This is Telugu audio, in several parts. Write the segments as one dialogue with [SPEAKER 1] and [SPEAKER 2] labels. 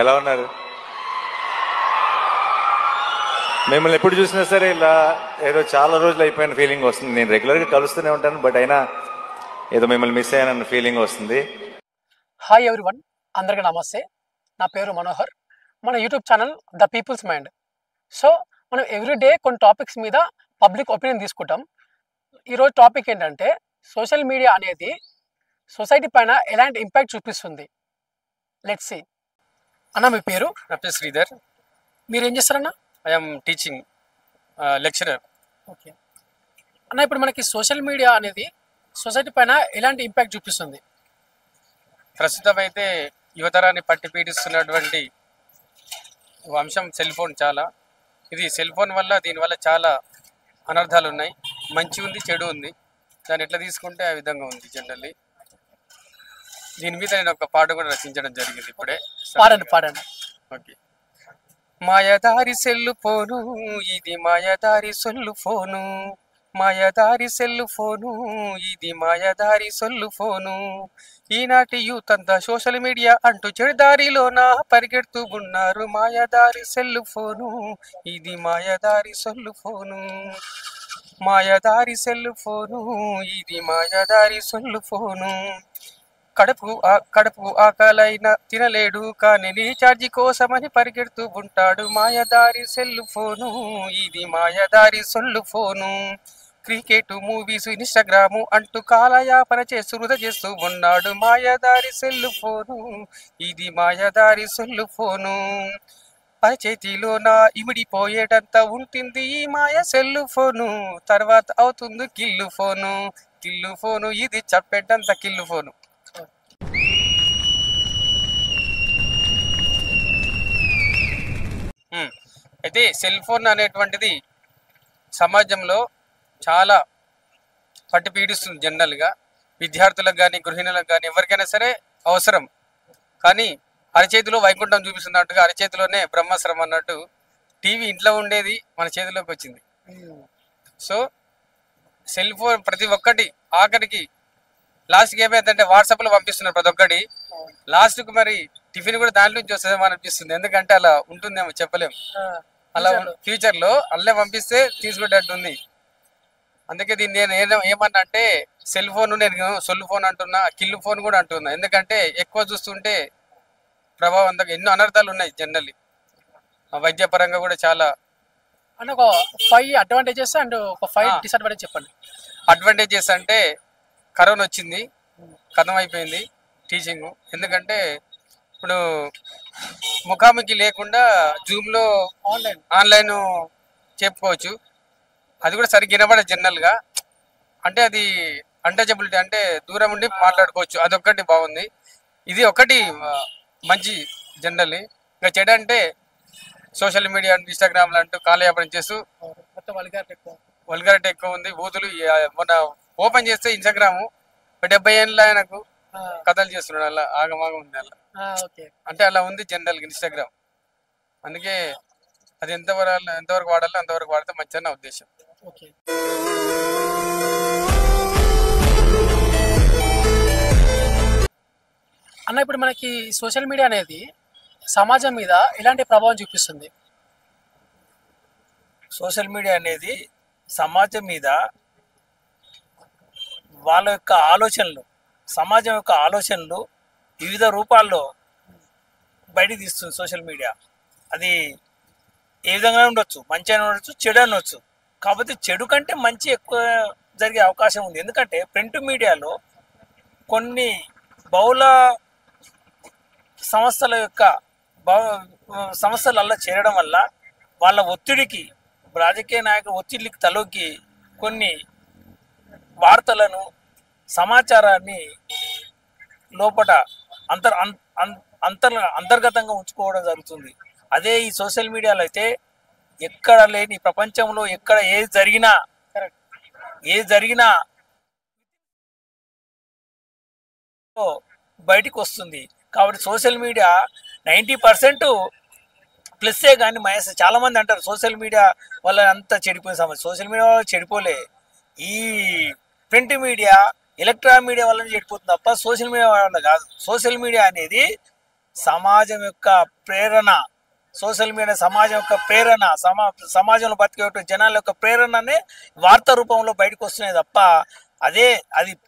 [SPEAKER 1] ఎలా ఉన్నారు? మిమ్మల్ని ఎప్పుడు చూసినా సరే ఇలా ఏదో చాలా రోజులు అయిపోయిన ఫీలింగ్ వస్తుంది. నేను రెగ్యులర్గా కలుస్తూనే ఉంటాను, బట్ అయినా ఏదో మిమ్మల్ని మిస్ అయ్యానన్న ఫీలింగ్ వస్తుంది.
[SPEAKER 2] హాయ్ ఎవ్రీవన్, అందరికీ నమస్తే. నా పేరు మనోహర్. మన YouTube channel the peoples mind. So మనం ఎవ్రీడే కొన్ని టాపిక్స్ మీద పబ్లిక్ ఒపీనియన్ తీసుకుంటాం. ఈరోజు టాపిక్ ఏంటంటే సోషల్ మీడియా అనేది సొసైటీ పైన ఎలాంటి ఇంపాక్ట్ చూపిస్తుంది. Let's see. అన్న, మీ పేరు?
[SPEAKER 3] నా పేరు శ్రీధర్.
[SPEAKER 2] మీరు ఏం చేస్తారన్న?
[SPEAKER 3] I'm teaching lecturer.
[SPEAKER 2] ఓకే అన్న, ఇప్పుడు మనకి సోషల్ మీడియా అనేది సొసైటీ పైన ఎలాంటి ఇంపాక్ట్ చూపిస్తుంది?
[SPEAKER 3] ప్రస్తుతం అయితే యువతరాన్ని పట్టి పీడిస్తున్నటువంటి అంశం సెల్ ఫోన్. ఇది సెల్ ఫోన్ వల్ల దీనివల్ల చాలా అనర్థాలు ఉన్నాయి. మంచి ఉంది, చెడు ఉంది. దాన్ని ఎట్లా తీసుకుంటే ఆ విధంగా ఉంది జనరల్లీ. దీని మీద నేను ఒక పాట కూడా రచించడం జరిగింది ఇప్పుడే.
[SPEAKER 2] పాడండి.
[SPEAKER 3] ఓకే. మాయదారి సెల్లు ఫోను, ఇది మాయదారి సొల్లు ఫోను. మాయదారి సెల్లు ఫోను, ఇది మాయదారి సొల్లు ఫోను. ఈనాటి యూత్ అంతా సోషల్ మీడియా అంటూ చెడుదారిలోన పరిగెడుతూ ఉన్నారు. మాయదారి సెల్లు ఫోను, ఇది మాయదారి సొల్లు ఫోను. మాయదారి సెల్లు ఫోను, ఇది మాయదారి సొల్లు ఫోను. కడుపు ఆకలైనా తినలేడు, కానీ రీఛార్జి కోసమని పరిగెడుతూ ఉంటాడు. మాయదారి సెల్లు ఫోను, ఇది మాయదారి సొల్లు ఫోను. క్రికెట్, మూవీస్, ఇన్స్టాగ్రాము అంటూ కాలయాపన చేస్తూ వృధా చేస్తూ ఉన్నాడు. మాయదారి సెల్లు ఫోను, ఇది మాయదారి సొల్లు ఫోను. చేతిలో నా ఇమిడిపోయేటంత ఉంటుంది ఈ మాయ సెల్లు ఫోను. తర్వాత అవుతుంది కిల్లు ఫోను. కిల్లు ఫోను, ఇది చెప్పేటంత కిల్లు ఫోను. అయితే సెల్ ఫోన్ అనేటువంటిది సమాజంలో చాలా పట్టి పీడిస్తుంది. జనరల్గా విద్యార్థులకు కానీ, గృహిణులకు కానీ, ఎవరికైనా సరే అవసరం. కానీ అరచేతిలో వైకుంఠం చూపిస్తున్నట్టుగా అరచేతిలోనే బ్రహ్మాస్త్రం అన్నట్టు టీవీ ఇంట్లో ఉండేది మన చేతిలోకి వచ్చింది. సో సెల్ ఫోన్ ప్రతి ఒక్కటి ఆఖరికి లాస్ట్కి ఏమైందంటే వాట్సాప్లో పంపిస్తున్నారు ప్రతి ఒక్కటి. లాస్ట్కి మరి టిఫిన్ కూడా దాంట్లో నుంచి వస్తుందేమో అనిపిస్తుంది. ఎందుకంటే అలా ఉంటుందేమో చెప్పలేము. అలా ఫ్యూచర్లో అల్లే పంపిస్తే తీసుకునేటట్టుంది. అందుకే దీన్ని నేను ఏమన్నా అంటే సెల్ ఫోన్ నేను సొల్లు ఫోన్ అంటున్నా, కిల్లు ఫోన్ కూడా అంటున్నా. ఎందుకంటే ఎక్కువ చూస్తుంటే ప్రభావవంతంగా ఎన్నో అనర్థాలు ఉన్నాయి. జనరల్లీ వైద్యపరంగా కూడా చాలా.
[SPEAKER 2] అంటే ఒక 5 అడ్వాంటేజెస్ అండ్ ఒక 5 డిసడ్వాంటేజ్ చెప్పండి.
[SPEAKER 3] అడ్వాంటేజెస్ అంటే కరోనా వచ్చింది, కథం అయిపోయింది టీచింగ్. ఎందుకంటే ఇప్పుడు ముఖాముఖి లేకుండా జూమ్లో ఆన్లైన్ చెప్పుకోవచ్చు. అది కూడా సరిగ్గా వినబడదు జనరల్గా. అంటే అది అన్టచబిలిటీ, అంటే దూరం ఉండి మాట్లాడుకోవచ్చు. అదొక్కటి బాగుంది. ఇది ఒకటి మంచి జనరల్లీ. ఇంకా చెడు అంటే సోషల్ మీడియా, ఇన్స్టాగ్రామ్లు అంటూ కాలయాపన చేస్తూ వల్గారిటీ ఎక్కువ ఉంది. బూతులు మొన్న ఓపెన్ చేస్తే ఇన్స్టాగ్రాము 70 ఏళ్ళ ఆయనకు కథలు చేస్తున్నాడు. అలా ఆగమాగం ఉంది అలా. అంటే అలా ఉంది జనరల్గా ఇన్స్టాగ్రామ్. అందుకే అది ఎంతవరకు వాడాలో అంతవరకు వాడితే మంచిదని నా ఉద్దేశం.
[SPEAKER 2] అన్న, ఇప్పుడు మనకి సోషల్ మీడియా అనేది సమాజం మీద ఎలాంటి ప్రభావం చూపిస్తుంది?
[SPEAKER 4] సోషల్ మీడియా అనేది సమాజం మీద వాళ్ళ యొక్క ఆలోచనలు, సమాజం యొక్క ఆలోచనలు వివిధ రూపాల్లో బయటికి తీస్తుంది సోషల్ మీడియా. అది ఏ విధంగా ఉండొచ్చు, మంచి అని ఉండొచ్చు, చెడు అనవచ్చు. కాకపోతే చెడు కంటే మంచి ఎక్కువ జరిగే అవకాశం ఉంది. ఎందుకంటే ప్రింట్ మీడియాలో కొన్ని బహుళ సంస్థలలో చేరడం వల్ల వాళ్ళ ఒత్తిడికి, రాజకీయ నాయకుల ఒత్తిడికి తలొగ్గి కొన్ని వార్తలను, సమాచారాన్ని లోపల అంతర్గతంగా ఉంచుకోవడం జరుగుతుంది. అదే ఈ సోషల్ మీడియాలో అయితే ఎక్కడ లేని, ప్రపంచంలో ఎక్కడ ఏది జరిగినా బయటికి వస్తుంది. కాబట్టి సోషల్ మీడియా 90% ప్లస్సే కానీ మైనస్. చాలా మంది అంటారు సోషల్ మీడియా వల్ల అంతా చెడిపోయిన సమస్య. సోషల్ మీడియా వల్ల చెడిపోలే, ఈ ప్రింట్ మీడియా, ఎలక్ట్రానిక్ మీడియా వల్ల చెడిపోతుంది తప్ప సోషల్ మీడియా వల్ల కాదు. సోషల్ మీడియా అనేది సమాజం యొక్క ప్రేరణ, సోషల్ మీడియా సమాజం యొక్క ప్రేరణ, సమాజంలో బతికే జనాల యొక్క ప్రేరణనే వార్తా రూపంలో బయటకు వస్తున్నాయి తప్ప అది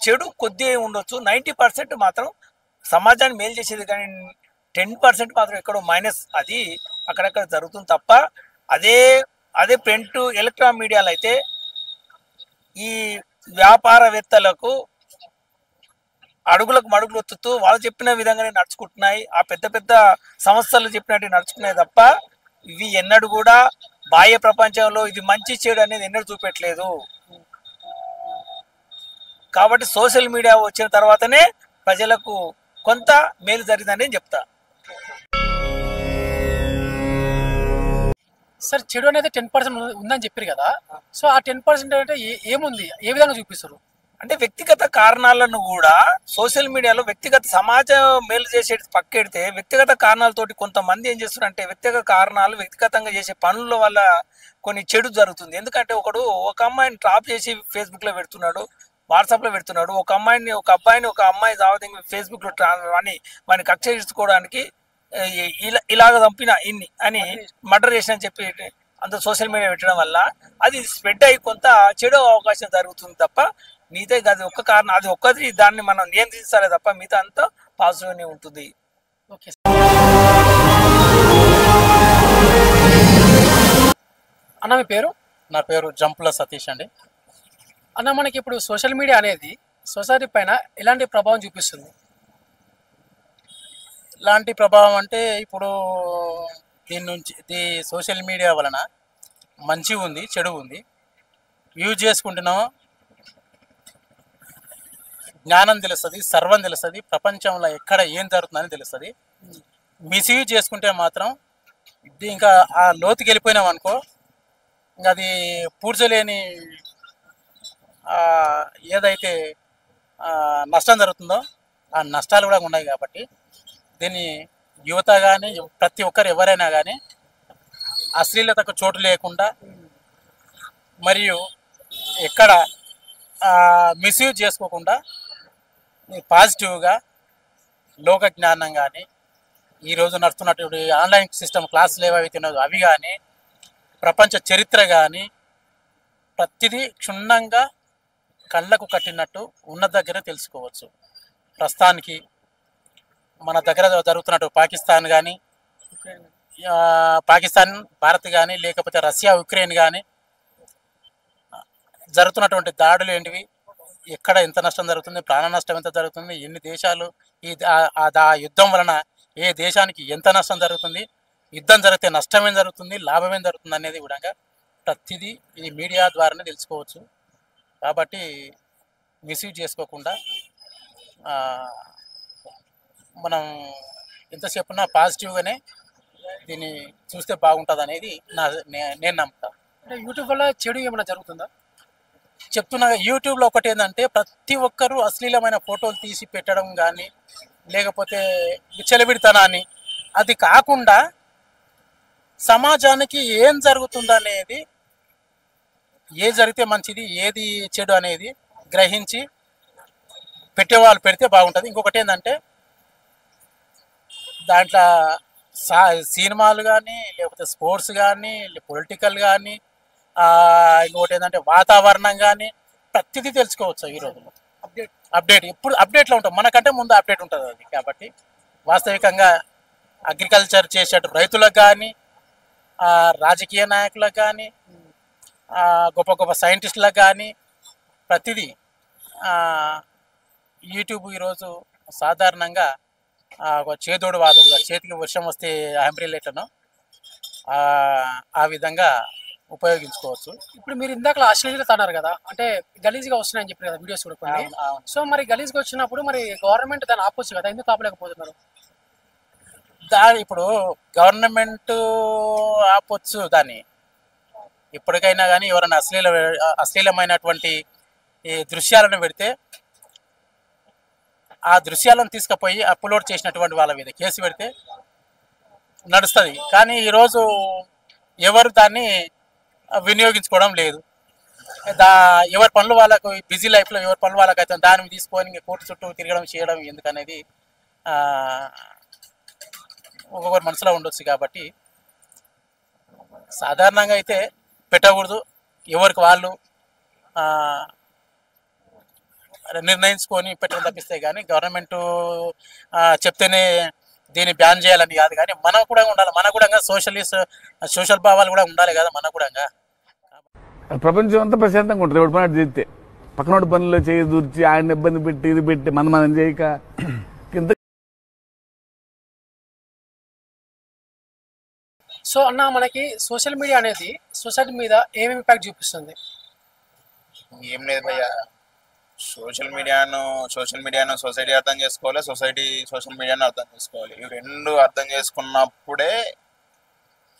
[SPEAKER 4] చెడు కొద్దిగా ఉండొచ్చు. 90% మాత్రం సమాజాన్ని మేలు చేసేది, కానీ 10% మాత్రం ఎక్కడో మైనస్ అది అక్కడక్కడ జరుగుతుంది తప్ప అదే ప్రింట్ ఎలక్ట్రానిక్ మీడియాలో అయితే ఈ వ్యాపారవేత్తలకు అడుగులకు మడుగులు ఒత్తుతూ వాళ్ళు చెప్పిన విధంగానే నడుచుకుంటున్నాయి. ఆ పెద్ద పెద్ద సంస్థలు చెప్పినట్టు నడుచుకున్నాయి తప్ప ఇవి ఎన్నడూ కూడా బాహ్య ప్రపంచంలో ఇది మంచి చెడు అనేది ఎన్నడూ చూపెట్టలేదు. కాబట్టి సోషల్ మీడియా వచ్చిన తర్వాతనే ప్రజలకు కొంత మేలు జరిగిందని నేను చెప్తా.
[SPEAKER 2] సార్ చెడు అనేది 10% ఉందని చెప్పారు కదా, సో ఆ 10% అంటే ఏముంది, ఏ విధంగా చూపిస్తారు?
[SPEAKER 4] అంటే వ్యక్తిగత కారణాలను కూడా సోషల్ మీడియాలో వ్యక్తిగత సమాజం మేలు చేసే పక్కెడితే వ్యక్తిగత కారణాలతోటి కొంతమంది ఏం చేస్తున్నారంటే వ్యక్తిగత కారణాలు వ్యక్తిగతంగా చేసే పనుల వల్ల కొన్ని చెడు జరుగుతుంది. ఎందుకంటే ఒక అమ్మాయిని ట్రాప్ చేసి ఫేస్బుక్లో పెడుతున్నాడు, వాట్సాప్లో పెడుతున్నాడు. ఒక అమ్మాయి జావతింగ్ ఫేస్బుక్లో వాడిని కక్ష తీర్చుకోవడానికి ఇలాగ చంపిన ఇన్ని అని మర్డర్ చేసిన చెప్పి అంత సోషల్ మీడియా పెట్టడం వల్ల అది స్ప్రెడ్ అయ్యి కొంత చెడు అవకాశం జరుగుతుంది తప్ప మిగతా అది ఒక్క కారణం, అది ఒక్కది దాన్ని మనం నియంత్రించాలి తప్ప మిగతా అంతా పాజిటివ్గానే ఉంటుంది.
[SPEAKER 2] ఓకే. అన్న మీ పేరు?
[SPEAKER 5] నా పేరు జంపుల సతీష్ అండి.
[SPEAKER 2] అన్న మనకి ఇప్పుడు సోషల్ మీడియా అనేది సొసైటీ పైన ఎలాంటి ప్రభావం చూపిస్తుంది?
[SPEAKER 5] ఇలాంటి ప్రభావం అంటే ఇప్పుడు దీని సోషల్ మీడియా వలన మంచి ఉంది, చెడు ఉంది. యూజ్ చేసుకుంటున్నాం, జ్ఞానం తెలుస్తుంది, సర్వం తెలుస్తుంది, ప్రపంచంలో ఎక్కడ ఏం జరుగుతుందని తెలుస్తుంది. మిస్యూజ్ చేసుకుంటే మాత్రం ఇంకా ఆ లోతుకి వెళ్ళిపోయినాం అనుకో, ఇంకా అది పూడ్చలేని ఏదైతే నష్టం జరుగుతుందో ఆ నష్టాలు కూడా ఉన్నాయి. కాబట్టి దీన్ని యువత కానీ ప్రతి ఒక్కరు ఎవరైనా కానీ అశ్లీలతకు చోటు లేకుండా మరియు ఎక్కడ మిస్యూజ్ చేసుకోకుండా పాజిటివ్గా లోక జ్ఞానం కానీ ఈరోజు నడుస్తున్నటువంటి ఆన్లైన్ సిస్టమ్ క్లాసులు ఏవైతే ఉన్నాయో అవి కానీ ప్రపంచ చరిత్ర కానీ ప్రతిదీ క్షుణ్ణంగా కళ్ళకు కట్టినట్టు ఉన్న దగ్గర తెలుసుకోవచ్చు. ప్రస్తుతానికి మన దగ్గర జరుగుతున్నట్టు పాకిస్తాన్ కానీ భారత్ కానీ లేకపోతే రష్యా ఉక్రెయిన్ కానీ జరుగుతున్నటువంటి దాడులు ఏంటివి, ఎక్కడ ఎంత నష్టం జరుగుతుంది, ప్రాణ నష్టం ఎంత జరుగుతుంది, ఎన్ని దేశాలు ఆ యుద్ధం వలన ఏ దేశానికి ఎంత నష్టం జరుగుతుంది, యుద్ధం జరిగితే నష్టం ఏం జరుగుతుంది, లాభం ఏం జరుగుతుంది అనేది కూడా ప్రతిదీ ఈ మీడియా ద్వారానే తెలుసుకోవచ్చు. కాబట్టి మిస్యూజ్ చేసుకోకుండా మనం ఎంతసేపున్నా పాజిటివ్గానే దీన్ని చూస్తే బాగుంటుంది అనేది నేను నమ్ముతాను.
[SPEAKER 2] అంటే యూట్యూబ్ వల్ల చెడు ఏమైనా జరుగుతుందా?
[SPEAKER 5] చెప్తున్నా, యూట్యూబ్లో ఒకటి ఏంటంటే ప్రతి ఒక్కరూ అశ్లీలమైన ఫోటోలు తీసి పెట్టడం కానీ లేకపోతే విచ్చలవిడితనాన్ని, అది కాకుండా సమాజానికి ఏం జరుగుతుందనేది, ఏది జరిగితే మంచిది ఏది చెడు అనేది గ్రహించి పెట్టేవాళ్ళు పెడితే బాగుంటుంది. ఇంకొకటి ఏంటంటే దాంట్లో సినిమాలు కానీ లేకపోతే స్పోర్ట్స్ కానీ పొలిటికల్ కానీ ఇంకొకటి ఏంటంటే వాతావరణం కానీ ప్రతిదీ తెలుసుకోవచ్చు. ఈ రోజుల్లో అప్డేట్ ఎప్పుడు అప్డేట్లో ఉంటాం, మనకంటే ముందు అప్డేట్ ఉంటుంది అది. కాబట్టి వాస్తవికంగా అగ్రికల్చర్ చేసే రైతులకు కానీ రాజకీయ నాయకులకు కానీ గొప్ప గొప్ప సైంటిస్టులకు కానీ ప్రతిదీ యూట్యూబ్ ఈరోజు సాధారణంగా ఒక చేదోడు వాదోడుగా, చేతికి వర్షం వస్తే అంబ్రెల్లా ఎట్లనో ఆ విధంగా ఉపయోగించుకోవచ్చు.
[SPEAKER 2] ఇప్పుడు మీరు ఇందాక అశ్లీలత అన్నారు కదా, అంటే గలీజ్గా వస్తున్నాయని చెప్పారు కదా వీడియోస్ కూడా కొన్ని. సో మరి గలీజ్గా వచ్చినప్పుడు మరి గవర్నమెంట్ దాన్ని ఆపొచ్చు కదా, ఎందుకు ఆపలేకపోతున్నారు?
[SPEAKER 5] ఇప్పుడు గవర్నమెంట్ ఆపొచ్చు దాన్ని. ఎప్పటికైనా కానీ ఎవరైనా అశ్లీలమైనటువంటి ఈ దృశ్యాలను పెడితే ఆ దృశ్యాలను తీసుకుపోయి అప్లోడ్ చేసినటువంటి వాళ్ళ మీద కేసు పెడితే నడుస్తుంది. కానీ ఈరోజు ఎవరు దాన్ని వినియోగించుకోవడం లేదు. ఎవరి పనులు వాళ్ళకు, బిజీ లైఫ్లో ఎవరి పనులు వాళ్ళకి అయితే దాన్ని తీసుకొని కోర్టు చుట్టూ తిరగడం చేయడం ఎందుకనేది ఒక్కొక్కరి మనసులో ఉండొచ్చు కాబట్టి సాధారణంగా అయితే పెట్టకూడదు. ఎవరికి వాళ్ళు నిర్ణయించుకొని పెట్టడం తప్పిస్తే కానీ గవర్నమెంట్ చెప్తేనే దీన్ని బ్యాన్ చేయాలని కాదు, కానీ మనం కూడా ఉండాలి. మన కూడా సోషల్ భావాలు కూడా ఉండాలి కదా మన కూడా.
[SPEAKER 6] ప్రపంచం అంతా ప్రశాంతంగా ఉంటుంది ఎవడు పని చేస్తే. పక్కనోడి పనుల్లో చేయి దూర్చి ఆయన ఇబ్బంది పెట్టి ఇది పెట్టి మనం చేయక కింద.
[SPEAKER 2] సో అన్న, మనకి సోషల్ మీడియా అనేది సొసైటీ మీద ఏం ఇంపాక్ట్ చూపిస్తుంది?
[SPEAKER 7] ఏం లేదు భయ్య, సోషల్ మీడియాను సొసైటీ అర్థం చేసుకోవాలి, సొసైటీ సోషల్ మీడియాను అర్థం చేసుకోవాలి. ఇవి రెండు అర్థం చేసుకున్నప్పుడే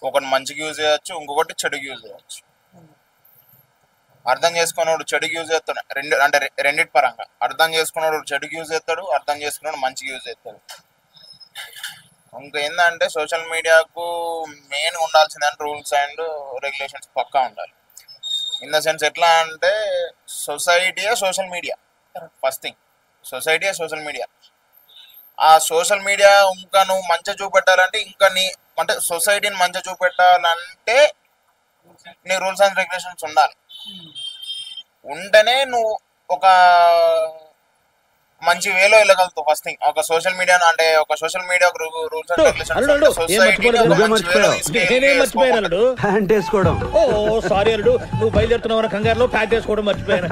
[SPEAKER 7] ఒకటి మంచికి యూజ్ చేయొచ్చు, ఇంకొకటి చెడుకి యూజ్ చేయొచ్చు. అర్థం చేసుకున్నాడు చెడుకి యూజ్ చేస్తాడు, రెండిటి పరంగా. అర్థం చేసుకున్నాడు చెడుకి యూజ్ చేస్తాడు, అర్థం చేసుకున్నాడు మంచికి యూజ్ చేస్తాడు. ఇంకా ఏంటంటే సోషల్ మీడియాకు మెయిన్ ఉండాల్సిందంటే రూల్స్ అండ్ రెగ్యులేషన్స్ పక్కా ఉండాలి. ఇన్ ద సెన్స్ ఎట్లా అంటే సొసైటీయే సోషల్ మీడియా. ఫస్ట్ థింగ్ సొసైటీయే సోషల్ మీడియా. ఆ సోషల్ మీడియా ఇంకా నువ్వు మంచిగా చూపెట్టాలంటే అంటే సొసైటీని మంచిగా చూపెట్టాలంటే నీ రూల్స్ అండ్ రెగ్యులేషన్స్ ఉండాలి. ఉంటేనే నువ్వు ఒక మంచి వేలో వెళ్ళగలుగుతావు. ఫస్ట్ థింగ్ ఒక social media rules and regulations
[SPEAKER 8] sorry అల్లుడు, నువ్వు బయలుదేరుతున్నావు కంగారులో ప్యాంట్ వేసుకోవడం మర్చిపోయాను.